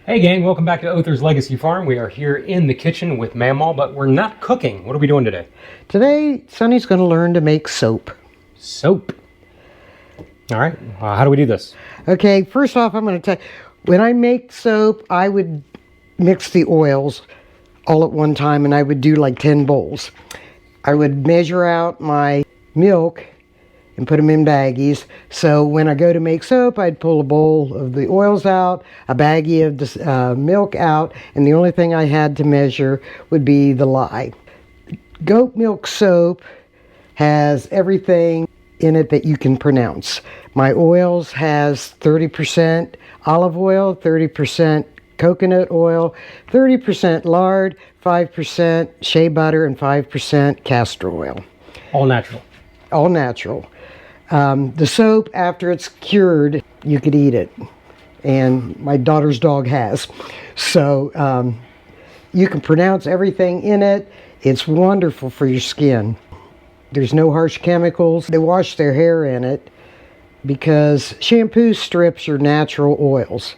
Hey gang, welcome back to Other's Legacy Farm. We are here in the kitchen with Mamaw, but we're not cooking. What are we doing today? Today, Sonny's going to learn to make soap. Soap. All right, how do we do this? Okay, first off, I'm going to tell you, when I make soap, I would mix the oils all at one time, and I would do like 10 bowls. I would measure out my milk and put them in baggies. So when I go to make soap, I'd pull a bowl of the oils out, a baggie of the milk out, and the only thing I had to measure would be the lye. Goat milk soap has everything in it that you can pronounce. My oils has 30% olive oil, 30% coconut oil, 30% lard, 5% shea butter, and 5% castor oil. All natural. All natural. The soap, after it's cured, you could eat it. And my daughter's dog has. So you can pronounce everything in it. It's wonderful for your skin. There's no harsh chemicals. They wash their hair in it because shampoo strips your natural oils.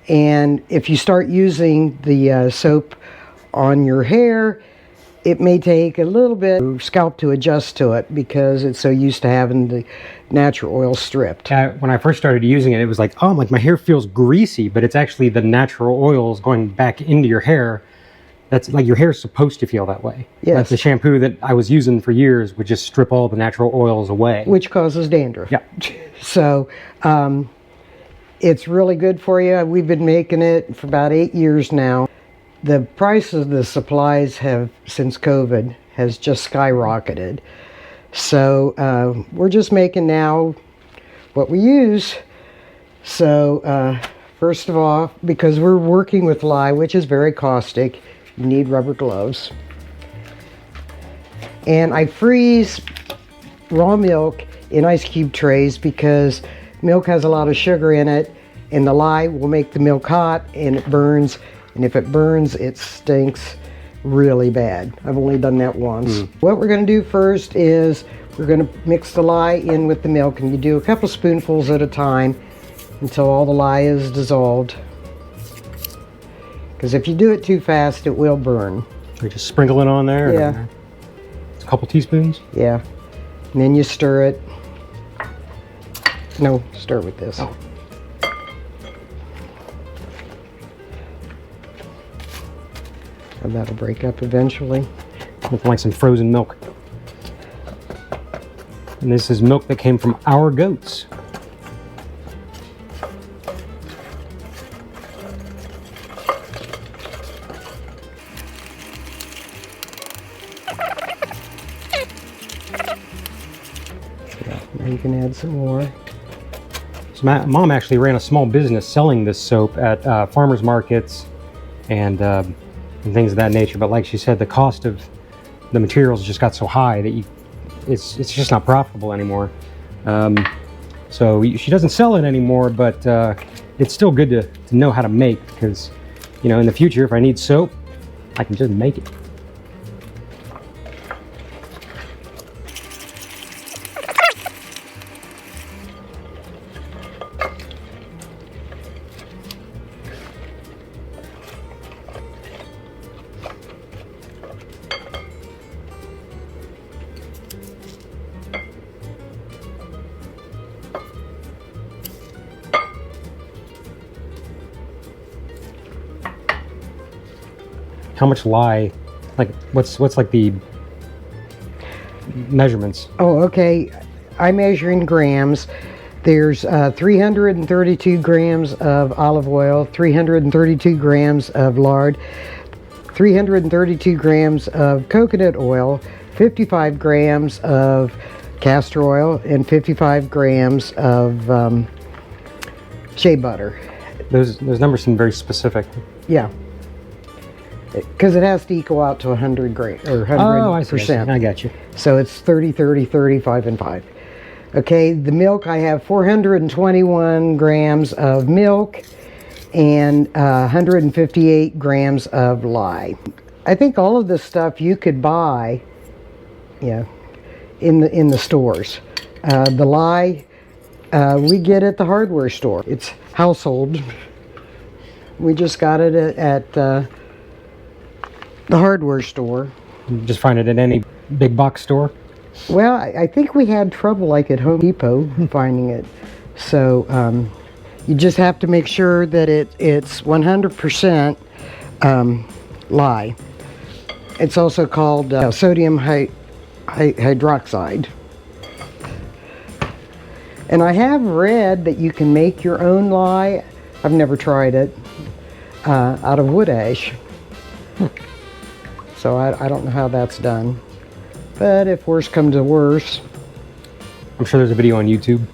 And if you start using the soap on your hair, it may take a little bit for scalp to adjust to it because it's so used to having the natural oil stripped. When I first started using it, it was like, oh, like my hair feels greasy, but it's actually the natural oils going back into your hair. That's like your hair is supposed to feel that way. Yes. Like the shampoo that I was using for years would just strip all the natural oils away. Which causes dandruff. Yeah. So it's really good for you. We've been making it for about 8 years now. The price of the supplies have, since COVID, has just skyrocketed. So we're just making now what we use. So first of all, because we're working with lye, which is very caustic, you need rubber gloves. And I freeze raw milk in ice cube trays because milk has a lot of sugar in it, and the lye will make the milk hot and it burns. And if it burns, it stinks really bad. I've only done that once. What we're going to do first is we're going to mix the lye in with the milk, and you do a couple spoonfuls at a time until all the lye is dissolved. Because if you do it too fast, it will burn. We just sprinkle it on there? Yeah. It's a couple teaspoons? Yeah. And then you stir it. No, stir with this. Oh. And that'll break up eventually. Looking like some frozen milk. And this is milk that came from our goats. Yeah, now you can add some more. So Mom actually ran a small business selling this soap at farmers markets and things of that nature. But like she said, the cost of the materials just got so high that it's just not profitable anymore. So she doesn't sell it anymore, but it's still good to know how to make, because, you know, in the future, if I need soap, I can just make it. How much lye, like what's like the measurements? Oh, okay. I measure in grams. There's 332 grams of olive oil, 332 grams of lard, 332 grams of coconut oil, 55 grams of castor oil, and 55 grams of shea butter. Those numbers seem very specific. Yeah. Because it has to equal out to 100 grams or 100%. Oh, I see. I got you. So it's 30, 30, 35, and 5. Okay, the milk, I have 421 grams of milk and 158 grams of lye. I think all of this stuff you could buy, yeah, in the stores. The lye we get at the hardware store. It's household We just got it at the hardware store. You just find it at any big box store? Well, I think we had trouble like at Home Depot finding it. So you just have to make sure that it's 100% lye. It's also called sodium hydroxide. And I have read that you can make your own lye. I've never tried it, out of wood ash. So I don't know how that's done. But if worse comes to worse, I'm sure there's a video on YouTube.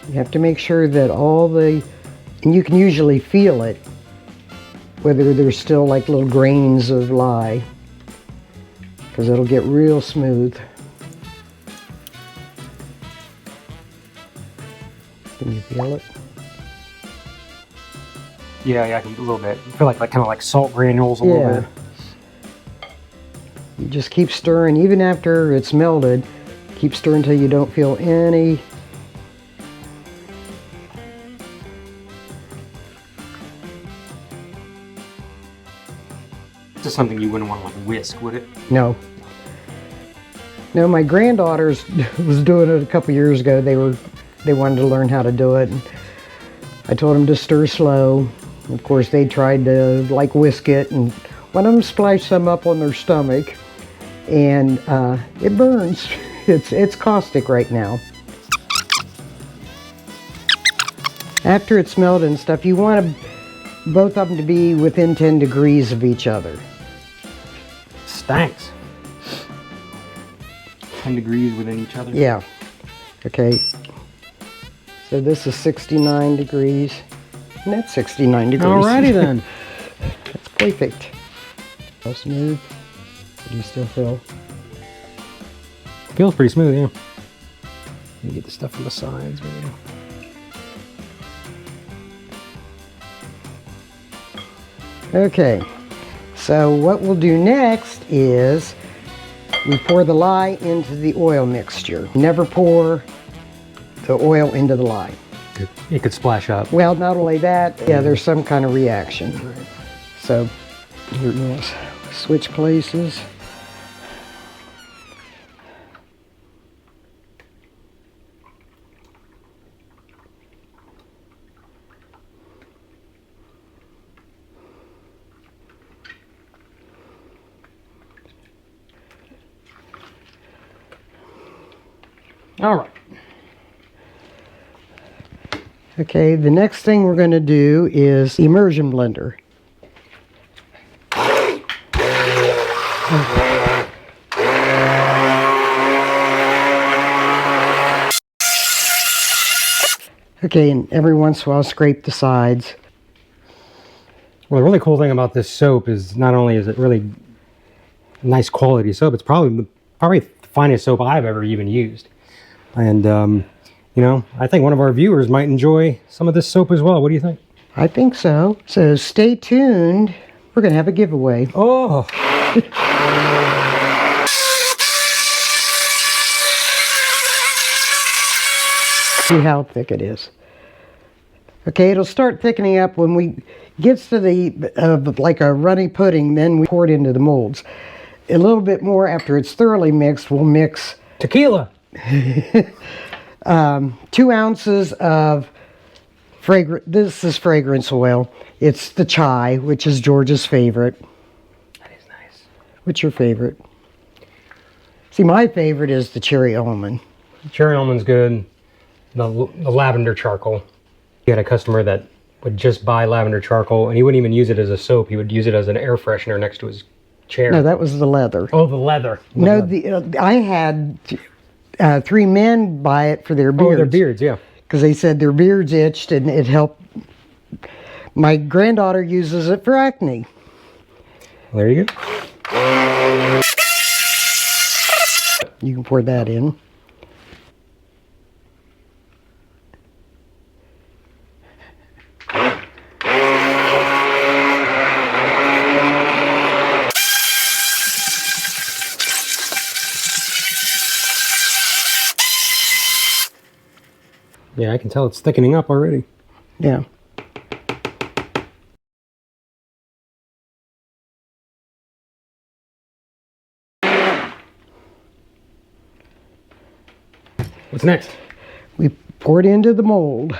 you have to make sure that and you can usually feel it, whether there's still like little grains of lye, because it'll get real smooth. Can you feel it? Yeah, I can a little bit. I feel like kind of like salt granules a little bit. You just keep stirring, even after it's melted. Keep stirring until you don't feel any. This is something you wouldn't want to like whisk, would it? No. No, my granddaughters was doing it a couple years ago. They wanted to learn how to do it. And I told them to stir slow. Of course, they tried to like whisk it, and one of them splashed some up on their stomach, and it burns. It's caustic right now. After it's melted and stuff, you want both of them to be within 10 degrees of each other. Stinks. 10 degrees within each other? Yeah. Okay. So this is 69 degrees. And that's 69 degrees. Alrighty then. That's perfect. How smooth? Do you still feel? Feels pretty smooth, yeah. Let me get the stuff on the sides, maybe. Okay. So what we'll do next is we pour the lye into the oil mixture. Never pour the oil into the lye. It could splash up. Well, not only that, yeah, there's some kind of reaction. Right. So here, let's switch places. All right. Okay, the next thing we're going to do is immersion blender. Okay, and every once in a while scrape the sides. Well, the really cool thing about this soap is not only is it really nice quality soap, it's probably the finest soap I've ever even used. And you know, I think one of our viewers might enjoy some of this soap as well. What do you think? I think so. So stay tuned. We're going to have a giveaway. Oh. See how thick it is. Okay, it'll start thickening up when we gets to the like a runny pudding. Then we pour it into the molds. A little bit more after it's thoroughly mixed. We'll mix Tequila. 2 ounces of this is fragrance oil. It's the chai, which is George's favorite. That is nice. What's your favorite? See, my favorite is the cherry almond. Cherry almond's good. The lavender charcoal. We had a customer that would just buy lavender charcoal, and he wouldn't even use it as a soap. He would use it as an air freshener next to his chair. No, that was the leather. Oh, the leather. No, I had 3 men buy it for their beards. Oh, their beards, yeah. Because they said their beards itched and it helped. My granddaughter uses it for acne. Well, there you go. You can pour that in. Yeah, I can tell it's thickening up already. Yeah. What's next? We pour it into the mold.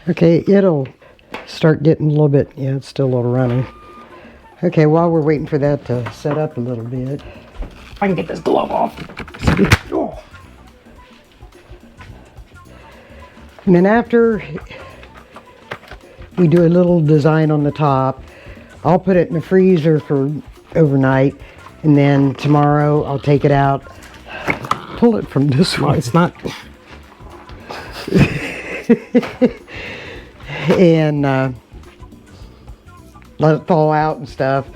Okay, it'll start getting a little bit, yeah, it's still a little runny. Okay, while we're waiting for that to set up a little bit. If I can get this glove off. Oh. And then after we do a little design on the top, I'll put it in the freezer for overnight, and then tomorrow I'll take it out, pull it from this Well, one. it's not. And let it thaw out and stuff,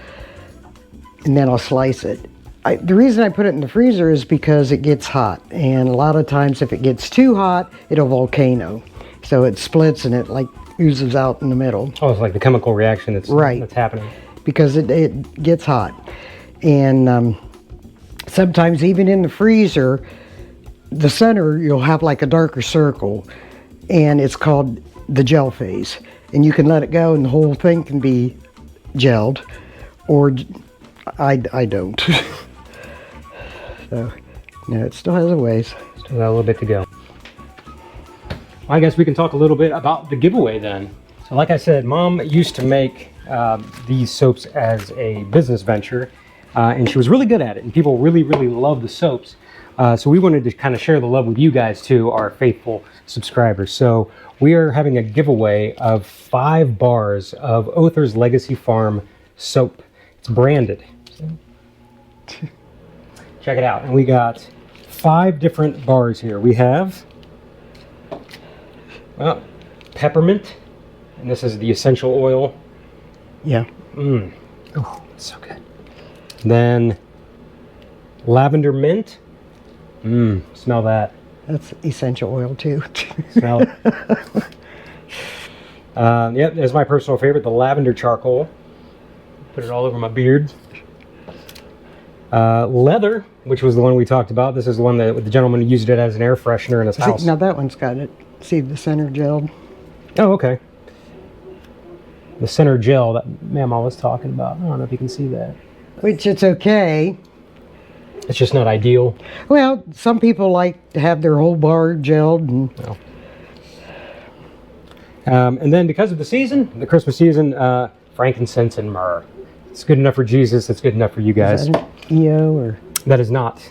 and then I'll slice it. The reason I put it in the freezer is because it gets hot, and a lot of times if it gets too hot, it'll volcano. So it splits and it like oozes out in the middle. Oh, it's like the chemical reaction that's Right. that's happening. Because it gets hot. And sometimes even in the freezer, the center you'll have like a darker circle, and it's called the gel phase. And you can let it go and the whole thing can be gelled, or I don't. So, no, it still has a ways. Still got a little bit to go. Well, I guess we can talk a little bit about the giveaway then. So like I said, Mom used to make these soaps as a business venture, and she was really good at it, and people really, really love the soaps. So we wanted to kind of share the love with you guys too, our faithful subscribers. So we are having a giveaway of 5 bars of Other's Legacy Farm soap. It's branded. Check it out. And we got 5 different bars here. We have, well, peppermint, and this is the essential oil. Yeah. Oh, it's so good. Then lavender mint. Smell that. That's essential oil too. Smell it. Yep, there's my personal favorite, the lavender charcoal. Put it all over my beard. Leather, which was the one we talked about. This is the one that the gentleman used it as an air freshener in his house. See, now that one's got it. See the center gelled? Oh, okay. The center gel that Mamaw was talking about. I don't know if you can see that. Which it's okay. It's just not ideal. Well, some people like to have their whole bar gelled. And and then because of the season, the Christmas season, frankincense and myrrh. It's good enough for Jesus. It's good enough for you guys. Is that an EO or? That is not.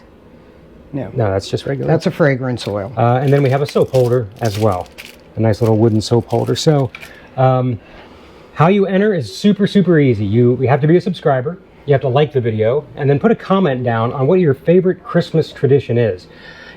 No. No, that's just regular. That's a fragrance oil. And then we have a soap holder as well. A nice little wooden soap holder. So how you enter is super, super easy. You have to be a subscriber. You have to like the video and then put a comment down on what your favorite Christmas tradition is.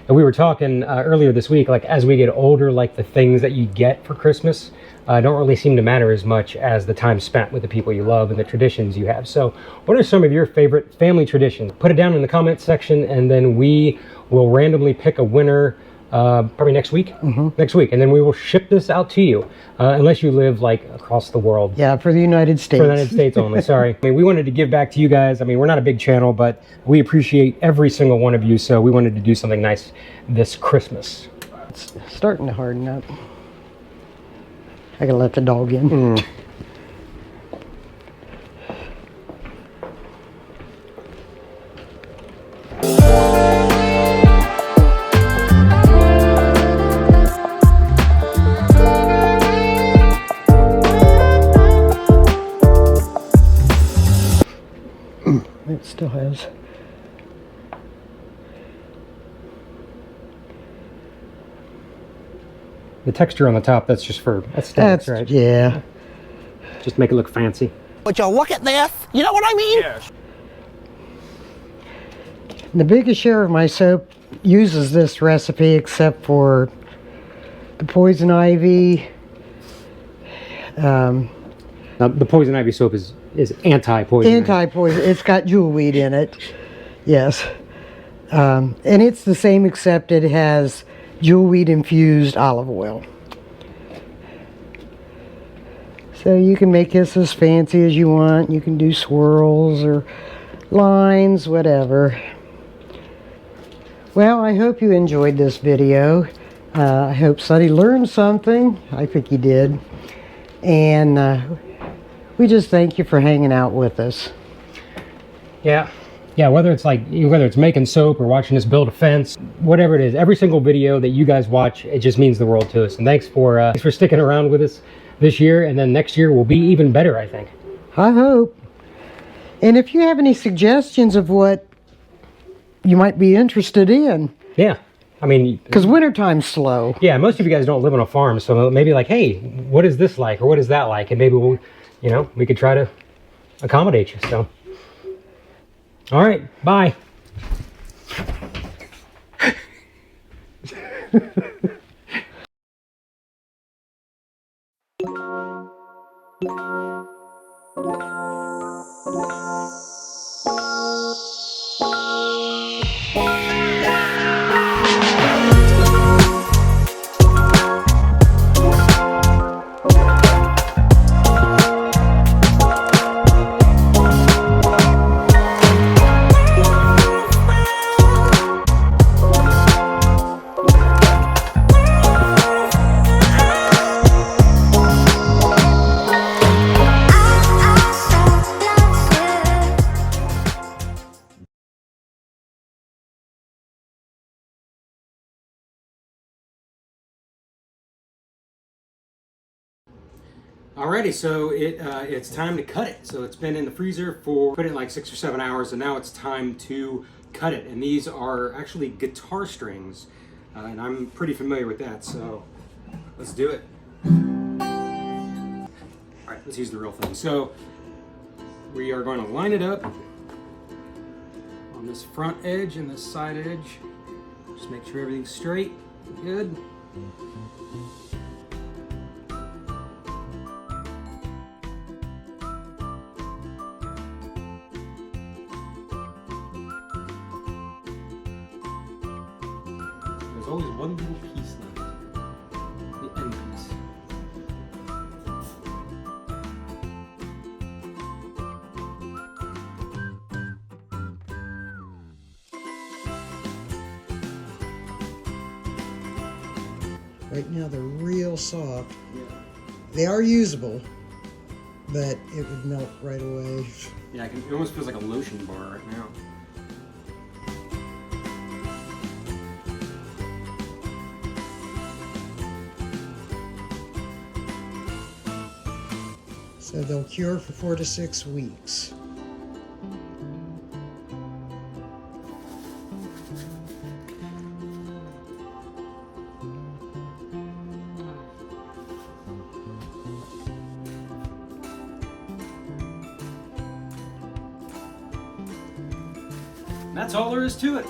And we were talking earlier this week, like as we get older, like the things that you get for Christmas don't really seem to matter as much as the time spent with the people you love and the traditions you have. So what are some of your favorite family traditions? Put it down in the comment section, and then we will randomly pick a winner probably next week. Next week, and then we will ship this out to you, unless you live like across the world. Yeah, for the United States. For the United States only, sorry. I mean, we wanted to give back to you guys. I mean, we're not a big channel, but we appreciate every single one of you, so we wanted to do something nice this Christmas. It's starting to harden up. I gotta let the dog in. It still has. The texture on the top, that's just for aesthetics, right? Yeah. Just make it look fancy. Would you look at this? You know what I mean? Yes. The biggest share of my soap uses this recipe, except for the poison ivy. Now, the poison ivy soap is anti-poison. Anti-poison. It's got jewelweed in it. Yes. And it's the same except it has jewelweed infused olive oil. So you can make this as fancy as you want. You can do swirls or lines, whatever. Well, I hope you enjoyed this video. I hope Sonny learned something. I think he did. And we just thank you for hanging out with us. Yeah. Yeah, whether it's making soap or watching us build a fence, whatever it is, every single video that you guys watch, it just means the world to us. And thanks for sticking around with us this year, and then next year will be even better, I think. I hope. And if you have any suggestions of what you might be interested in. Yeah. I mean, because wintertime's slow. Yeah, most of you guys don't live on a farm, so maybe like, hey, what is this like, or what is that like? And maybe we'll, we could try to accommodate you, so. All right, bye. Alrighty, so it's time to cut it. So it's been in the freezer for, put it like 6 or 7 hours, and now it's time to cut it. And these are actually guitar strings, and I'm pretty familiar with that, so let's do it. Alright, let's use the real thing. So we are going to line it up on this front edge and this side edge. Just make sure everything's straight, good. There's always one little piece left, the end piece. Right now they're real soft. Yeah. They are usable, but it would melt right away. Yeah, it almost feels like a lotion bar right now. So they'll cure for 4 to 6 weeks. And that's all there is to it.